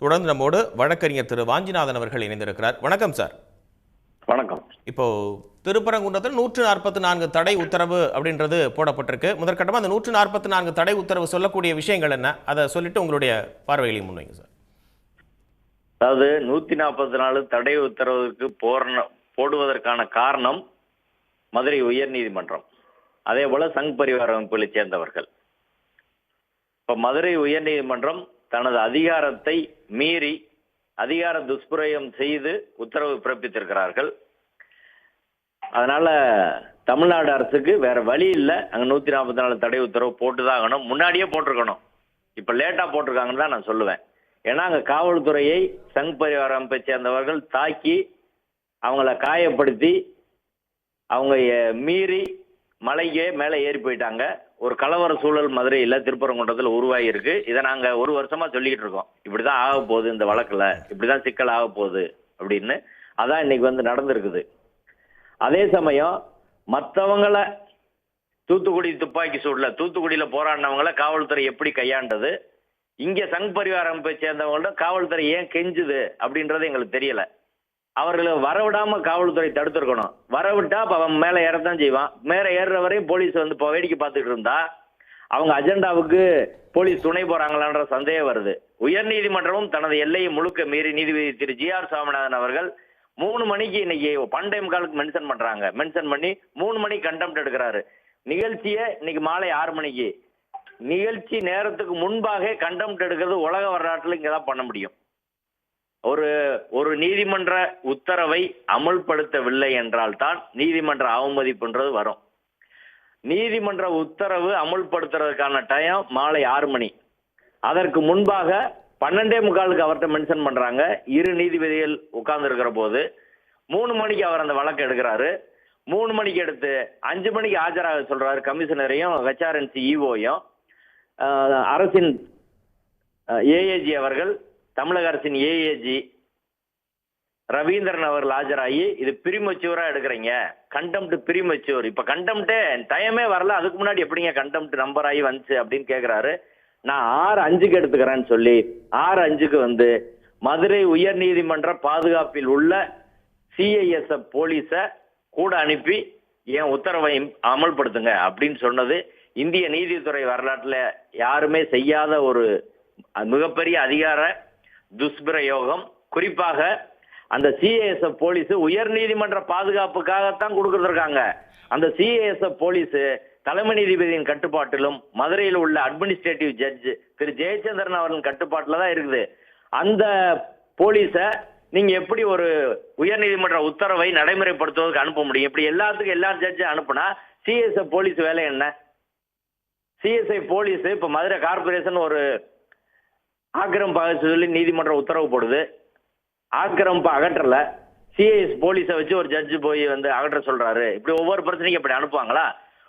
தொடர்ந்து நம்மோடு வழக்கறிஞர் திரு வாஞ்சிநாதன் அவர்கள் இணைந்திருக்கிறார். வணக்கம் சார். வணக்கம். இப்போ திருப்பரங்குன்றத்தில் 144 தடை உத்தரவு அப்படின்றது போடப்பட்டிருக்கு. முதற்கட்டமாக அந்த 144 தடை உத்தரவு சொல்லக்கூடிய விஷயங்கள் என்ன, அதை சொல்லிட்டு உங்களுடைய பார்வைகளையும் முன்வைங்க சார். அதாவது 144 தடை உத்தரவுக்கு போடுவதற்கான காரணம் மதுரை உயர்நீதிமன்றம், அதே போல சங் பரிவார அமைப்புகளை சேர்ந்தவர்கள். இப்ப மதுரை உயர்நீதிமன்றம் தனது அதிகாரத்தை மீறி அதிகார துஷ்பிரயோகம் செய்து உத்தரவு பிறப்பித்திருக்கிறார்கள். அதனால தமிழ்நாடு அரசுக்கு வேற வழி இல்லை, அங்க 144 தடை உத்தரவு போட்டுதான் ஆகணும். முன்னாடியே போட்டிருக்கணும், இப்ப லேட்டா போட்டிருக்காங்கன்னு தான் நான் சொல்லுவேன். ஏன்னா அங்க காவல்துறையை சங் பரிவார அமைப்பை சேர்ந்தவர்கள் தாக்கி அவங்கள காயப்படுத்தி அவங்க மீறி மலைக்கே மேலே ஏறி போயிட்டாங்க. ஒரு கலவர சூழல் மதுரையில் திருப்பரங்குன்றத்தில் உருவாகி இருக்கு. இதை நாங்கள் ஒரு வருஷமா சொல்லிக்கிட்டு இருக்கோம், இப்படிதான் ஆக போகுது, இந்த வழக்கில் இப்படிதான் சிக்கல் ஆக போகுது அப்படின்னு. அதான் இன்னைக்கு வந்து நடந்திருக்குது. அதே சமயம் மற்றவங்கள தூத்துக்குடி துப்பாக்கி சூடுல தூத்துக்குடியில போராடினவங்கள காவல்துறை எப்படி கையாண்டது, இங்க சங் பரிவார அமைப்பை சேர்ந்தவங்கள்ட்ட காவல்துறை ஏன் கெஞ்சுது அப்படின்றது எங்களுக்கு தெரியல. அவர்களை வரவிடாம காவல்துறை தடுத்திருக்கணும். வரவிட்டா அவன் மேல ஏறத்தான் செய்வான். மேல ஏறுற வரையும் போலீஸ் வந்து வேடிக்கை பார்த்துட்டு இருந்தா அவங்க அஜெண்டாவுக்கு போலீஸ் துணை போறாங்களான்ற சந்தேகம் வருது. உயர்நீதிமன்றமும் தனது எல்லையை முழுக்க மீறி நீதிபதி திரு ஜி.ஆர். சுவாமிநாதன் அவர்கள் 3 மணிக்கு இன்னைக்கு பண்டைம் காலுக்கு மென்ஷன் பண்ணி 3 மணிக்கு கண்டெம்ட் எடுக்கிறாரு. நிகழ்ச்சியை இன்னைக்கு மாலை 6 மணிக்கு, நிகழ்ச்சி நேரத்துக்கு முன்பாக கண்டெம்ட் எடுக்கிறது உலக வரலாற்றில் இங்கதான் பண்ண முடியும். ஒரு நீதிமன்ற உத்தரவை அமல்படுத்தவில்லை என்றால் தான் நீதிமன்ற அவமதிப்புன்றது வரும். நீதிமன்ற உத்தரவு அமல்படுத்துறதுக்கான டைம் மாலை 6 மணி. அதற்கு முன்பாக 12:45 அவர்கிட்ட மென்ஷன் பண்றாங்க. 2 நீதிபதிகள் உட்கார்ந்து இருக்கிற போது 3 மணிக்கு அவர் அந்த வழக்கு எடுக்கிறாரு. 3 மணிக்கு எடுத்து 5 மணிக்கு ஆஜராக சொல்றாரு கமிஷனரையும் ஹெச்ஆர்என்சி இஓயும். அரசின் ஏஏஜி அவர்கள், தமிழக அரசின் ஏஏஜி ரவீந்திரன் அவர்கள் ஆஜராகி இது பிரிமச்சூரா எடுக்கிறீங்க, கண்டெம்ட் பிரிமச்சூர், இப்ப கண்டெம்ட்டே டைமே வரல, அதுக்கு முன்னாடி எப்படிங்க கண்டெம்ட் நம்பர் ஆகி வந்துச்சு அப்படின்னு கேட்கிறாரு. நான் 6:05 எடுத்துக்கிறேன்னு சொல்லி 6:05 வந்து மதுரை உயர் நீதிமன்ற பாதுகாப்பில் உள்ள சிஐஎஸ்எஃப் போலீஸ கூட அனுப்பி என் உத்தரவை அமல்படுத்துங்க அப்படின்னு சொன்னது இந்திய நீதித்துறை வரலாற்றுல யாருமே செய்யாத ஒரு மிகப்பெரிய அதிகார துஷ்பிரயோகம். குறிப்பாக அந்த சிஐஎஸ்எஃப் போலீஸ் உயர் நீதிமன்ற பாதுகாப்புக்காகத்தான் கொடுத்துருக்காங்க. அந்த சிஐஎஸ்எஃப் போலீஸ் தலைமை நீதிபதியின் கட்டுப்பாட்டிலும் மதுரையில் உள்ள அட்மினிஸ்ட்ரேட்டிவ் ஜட்ஜ் திரு ஜெயச்சந்திரன் அவர்களின் கட்டுப்பாட்டில் தான் இருக்குது. அந்த போலீஸ நீங்க எப்படி ஒரு உயர் நீதிமன்ற உத்தரவை நடைமுறைப்படுத்துவதற்கு அனுப்ப முடியும்? இப்படி எல்லாத்துக்கும் எல்லா ஜட்ஜும் அனுப்புனா சிஎஸ்எஃப் போலீஸ் வேலை என்ன? சிஎஸ்ஐ போலீஸ் இப்ப மதுரை கார்பரேஷன் ஒரு ஆக்கிரமிப்பு சொல்லி நீதிமன்ற உத்தரவு போடுது, ஆக்கிரமிப்பு அகற்றல, சிஐஎஸ் போலீஸை வச்சு ஒரு ஜட்ஜு போய் வந்து அகற்ற சொல்றாரு. இப்படி ஒவ்வொரு பிரச்சனைக்கும் இப்படி அனுப்புவாங்களா?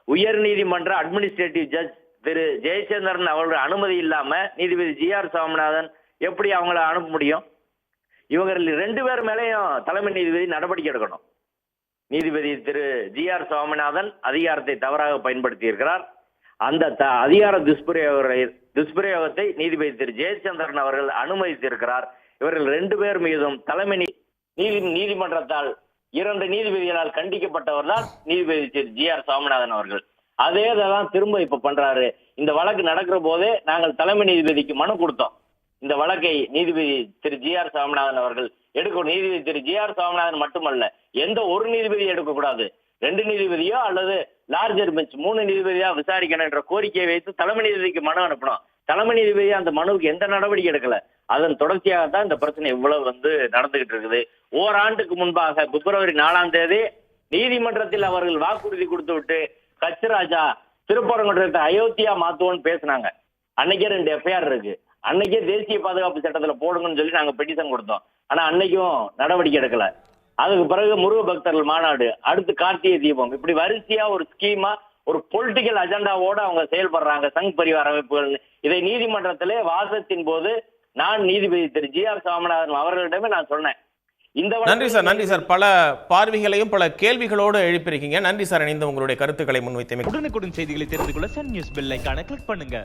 உயர் நீதிமன்ற அட்மினிஸ்ட்ரேட்டிவ் ஜட்ஜ் திரு ஜெயச்சந்திரன் அவர்களுடைய அனுமதி இல்லாம நீதிபதி ஜி.ஆர். சுவாமிநாதன் எப்படி அவங்கள அனுப்ப முடியும்? இவங்க 2 பேர் மேலேயும் தலைமை நீதிபதி நடவடிக்கை எடுக்கணும். நீதிபதி திரு ஜி.ஆர். சுவாமிநாதன் அதிகாரத்தை தவறாக பயன்படுத்தி இருக்கிறார். அந்த அதிகார துஷ்பிரயோகத்தை நீதிபதி திரு ஜெயச்சந்திரன் அவர்கள் அனுமதித்திருக்கிறார். இவர்கள் 2 பேர் மீதும் தலைமை நீதிமன்றத்தால் 2 நீதிபதிகளால் கண்டிக்கப்பட்டவர் தான் நீதிபதி திரு ஜி.ஆர். சுவாமிநாதன் அவர்கள். அதே தான் திரும்ப இப்ப பண்றாரு. இந்த வழக்கு நடக்கிற போதே நாங்கள் தலைமை நீதிபதிக்கு மனு கொடுத்தோம், இந்த வழக்கை நீதிபதி திரு ஜி.ஆர். சுவாமிநாதன் அவர்கள் எடுக்கணும். நீதிபதி திரு ஜி.ஆர். சுவாமிநாதன் மட்டுமல்ல, எந்த ஒரு நீதிபதியும் எடுக்கக்கூடாது, 2 நீதிபதியோ அல்லது லார்ஜர் பெஞ்ச் 3 நீதிபதியா விசாரிக்கணும் என்ற கோரிக்கையை வைத்து தலைமை நீதிபதிக்கு மனு அனுப்பணும். தலைமை நீதிபதி அந்த மனுவுக்கு எந்த நடவடிக்கை எடுக்கல. அதன் தொடர்ச்சியாகத்தான் இந்த பிரச்சனை இவ்வளவு வந்து நடந்துகிட்டு இருக்குது. ஓராண்டுக்கு முன்பாக பிப்ரவரி 4ஆம் தேதி நீதிமன்றத்தில் அவர்கள் வாக்குறுதி கொடுத்து விட்டு கச்சராஜா திருப்பரங்குன்றத்தை அயோத்தியா மாத்துவோன்னு பேசினாங்க. அன்னைக்கே 2 எஃப்ஐஆர் இருக்கு. அன்னைக்கே தேசிய பாதுகாப்பு சட்டத்துல போடுங்கன்னு சொல்லி நாங்க பெட்டிஷன் கொடுத்தோம். ஆனா அன்னைக்கும் நடவடிக்கை எடுக்கல. அதுக்கு பிறகு முருக பக்தர்கள் மாநாடு, அடுத்து கார்த்திகை தீபம், இப்படி வரிசையா ஒரு ஸ்கீமா ஒரு பொலிட்டிக்கல் அஜெண்டாவோட அவங்க செயல்படுறாங்க சங் பரிவார அமைப்புகள். இதை நீதிமன்றத்திலே வாதத்தின் போது நான் நீதிபதி திரு ஜி.ஆர். சுவாமிநாதன் அவர்களிடமே நான் சொன்னேன். நன்றி சார். பல பார்வைகளையும் பல கேள்விகளோடு எழுப்பியிருக்கீங்க. நன்றி சார், இணைந்து உங்களுடைய கருத்துக்களை முன்வைத்தமைக்கு. உடனுக்குடன் செய்திகளை தெரிந்து கொள்ள சன் நியூஸ் பெல் ஐகானை கிளிக் பண்ணுங்க.